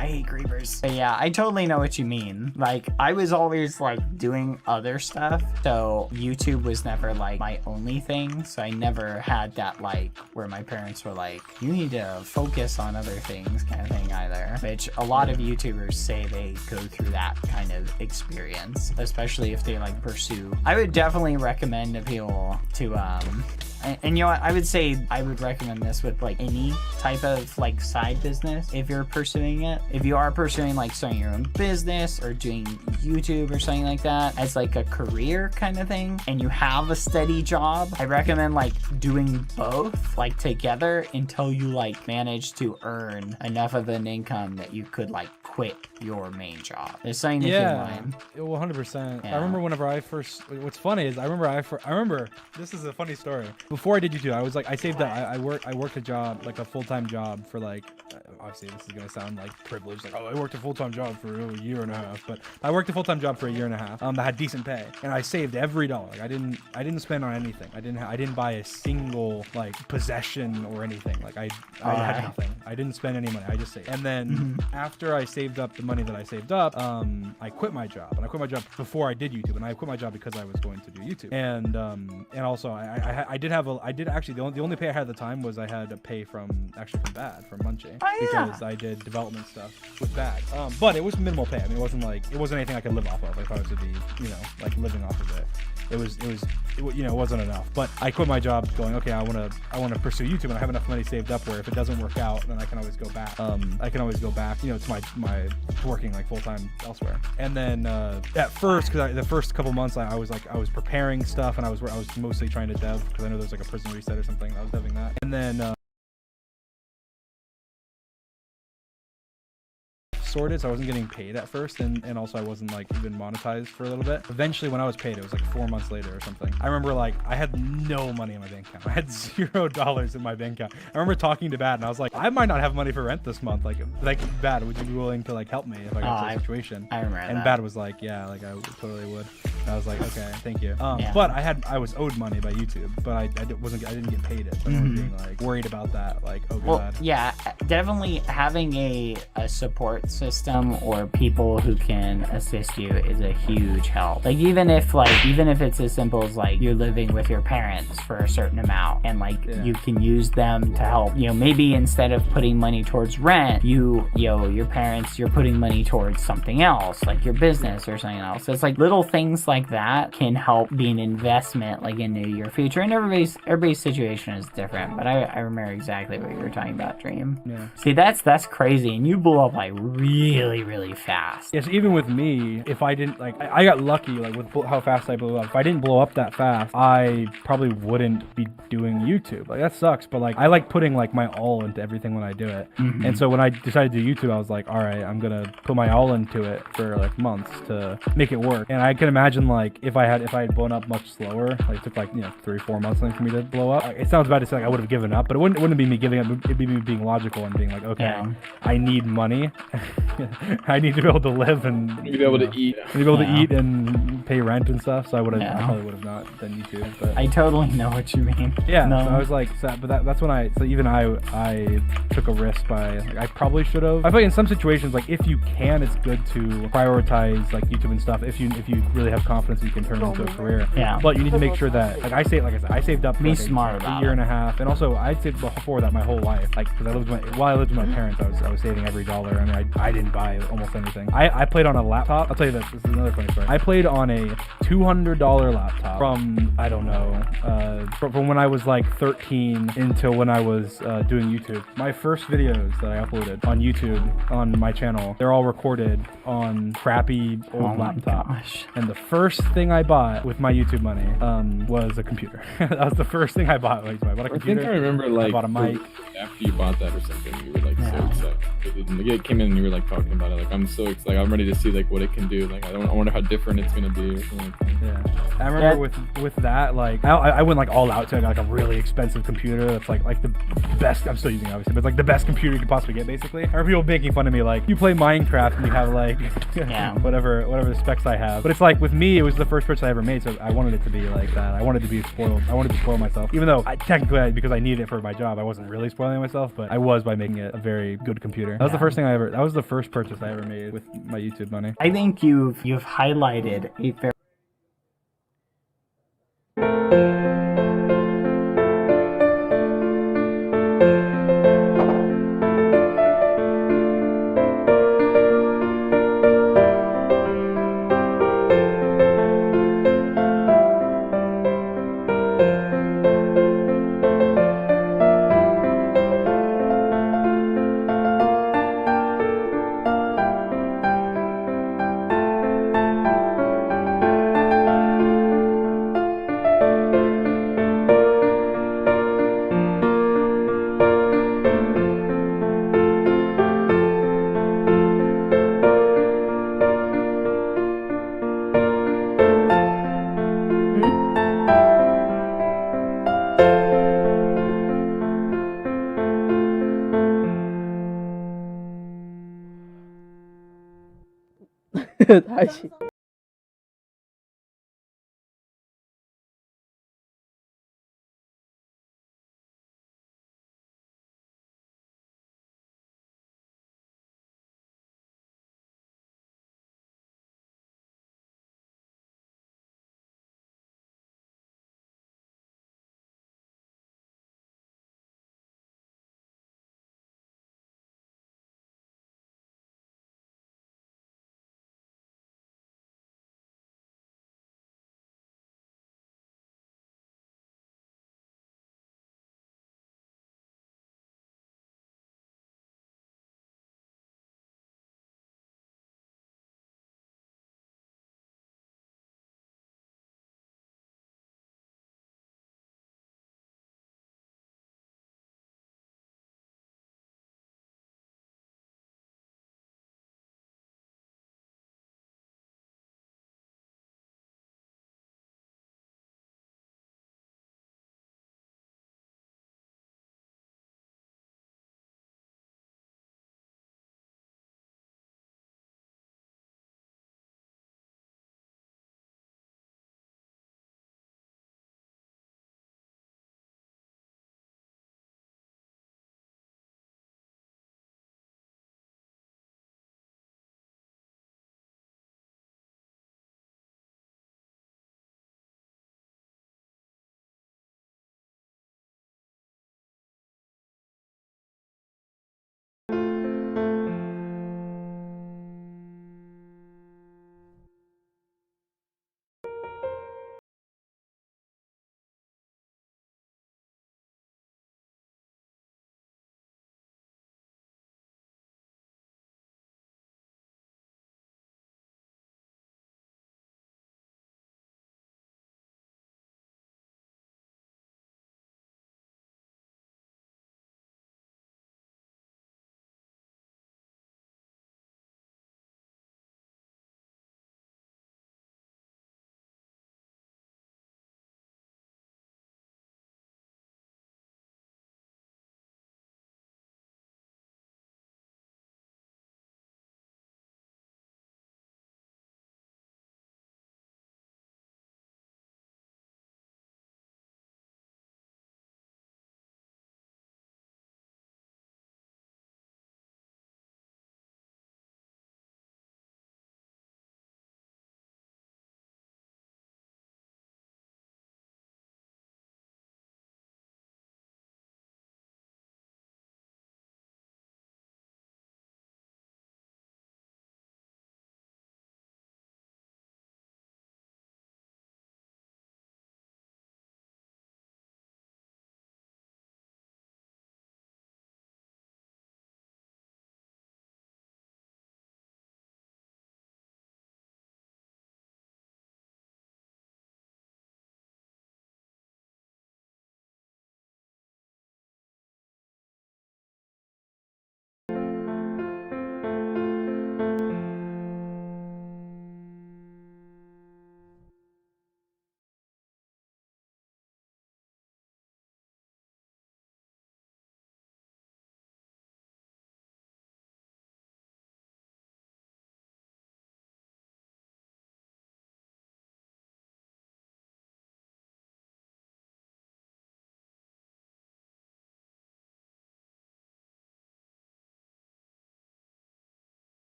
I hate creepers. But yeah, I totally know what you mean. Like, I was always like doing other stuff, so YouTube was never like my only thing. So I never had that like where my parents were like, you need to focus on other things kind of thing either. Which a lot of YouTubers say they go through that kind of experience, especially if they like pursue. I would definitely recommend to people to and you know what, I would say I would recommend this with like any type of like side business if you're pursuing it. If you are pursuing like starting your own business or doing YouTube or something like that as like a career kind of thing, and you have a steady job, I recommend like doing both like together until you like manage to earn enough of an income that you could like quit your main job. There's something to keep in mind. Well, 100%. Yeah. I remember whenever I first, what's funny is I remember this is a funny story. Before I did YouTube, I was like, I saved up, I worked a job, like a full-time job for like, obviously this is gonna sound like privileged, like, oh, I worked a full-time job for a year and a half, but I worked a full-time job for a year and a half that had decent pay, and I saved every dollar. Like, I didn't spend on anything. I didn't buy a single like possession or anything. Like I had nothing. I didn't spend any money. I just saved. And then after I saved up the money that I saved up, I quit my job. And I quit my job before I did YouTube, and I quit my job because I was going to do YouTube. And also I did actually the only pay I had at the time was I had to pay from Bad, from Munchie, because I did development stuff with Bad. But it was minimal pay. I mean, it wasn't anything I could live off of. If I was to be, like living off of it. It wasn't enough. But I quit my job going, okay, I want to pursue YouTube, and I have enough money saved up where if it doesn't work out, then I can always go back. To my working like full time elsewhere. And then at first, because the first couple months I was preparing stuff, and I was mostly trying to dev, because I know there's like a prison reset or something. I was deving that, and then sorted, so I wasn't getting paid at first, and also I wasn't like even monetized for a little bit. Eventually, when I was paid, it was like 4 months later or something. I remember like I had no money in my bank account. I had $0 in my bank account. I remember talking to Bad, and I was like, I might not have money for rent this month. Like Bad, would you be willing to like help me if I got into a situation? I remember and that. Bad was like, yeah, like I totally would. And I was like, okay, thank you. But I was owed money by YouTube, but I didn't get paid it. So I remember being like worried about that. Like, oh god. Well, yeah, definitely having a support system or people who can assist you is a huge help. Like even if it's as simple as like you're living with your parents for a certain amount, and like you can use them to help. Maybe instead of putting money towards rent, your parents, you're putting money towards something else, like your business or something else. So it's like little things like that can help be an investment like into your future. And everybody's situation is different, but I remember exactly what you were talking about, Dream. Yeah. See, that's crazy, and you blew up like really fast. Yes, even with me, if I didn't I got lucky like with how fast I blew up. If I didn't blow up that fast, I probably wouldn't be doing YouTube. Like that sucks, but like I like putting like my all into everything when I do it. And so when I decided to do YouTube, I was like, all right, I'm gonna put my all into it for like months to make it work. And I can imagine like if I had blown up much slower, like it took like 3-4 months for me to blow up. It sounds bad to say like I would have given up, but it wouldn't be me giving up. It'd be me being logical and being like, okay, I need money. I need to be able to live and be able to eat. Eat and pay rent and stuff. So I probably would have not done YouTube. But I totally know what you mean. Yeah. No. So I was like, but that's when I took a risk by like, I probably should have. I feel like in some situations, like if you can, it's good to prioritize like YouTube and stuff. If you really have confidence, you can turn it into a career. Yeah. But you need to make sure that I saved up. Be like smart a year and a half, and also I saved before that my whole life. Like because while I lived with my parents, I was saving every dollar. I mean, I didn't buy almost anything. I played on a laptop. I'll tell you this. This is another funny story. I played on a $200 laptop from I don't know, from when I was like 13 until when I was doing YouTube. My first videos that I uploaded on YouTube on my channel, they're all recorded on crappy old laptops. And the first thing I bought with my YouTube money was a computer. That was the first thing I bought. Like, I bought a computer. I think I remember like I bought a mic. After you bought that or something, you were like so excited. Like, it came in and you were like talking about it. Like I'm so excited. Like I'm ready to see like what it can do. Like I wonder how different it's gonna be. 3 or something like that. Yeah, I remember with that, like I went like all out to like a really expensive computer that's like the best. I'm still using it, obviously, but it's like the best computer you could possibly get, basically. I remember people making fun of me, like, you play Minecraft and you have like whatever the specs I have. But it's like with me, it was the first purchase I ever made, so I wanted it to be like that. I wanted to be spoiled. I wanted to spoil myself, even though technically because I needed it for my job, I wasn't really spoiling myself, but I was by making it a very good computer. That was the first thing that was the first purchase I ever made with my YouTube money. I think you've highlighted a very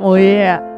Oh yeah.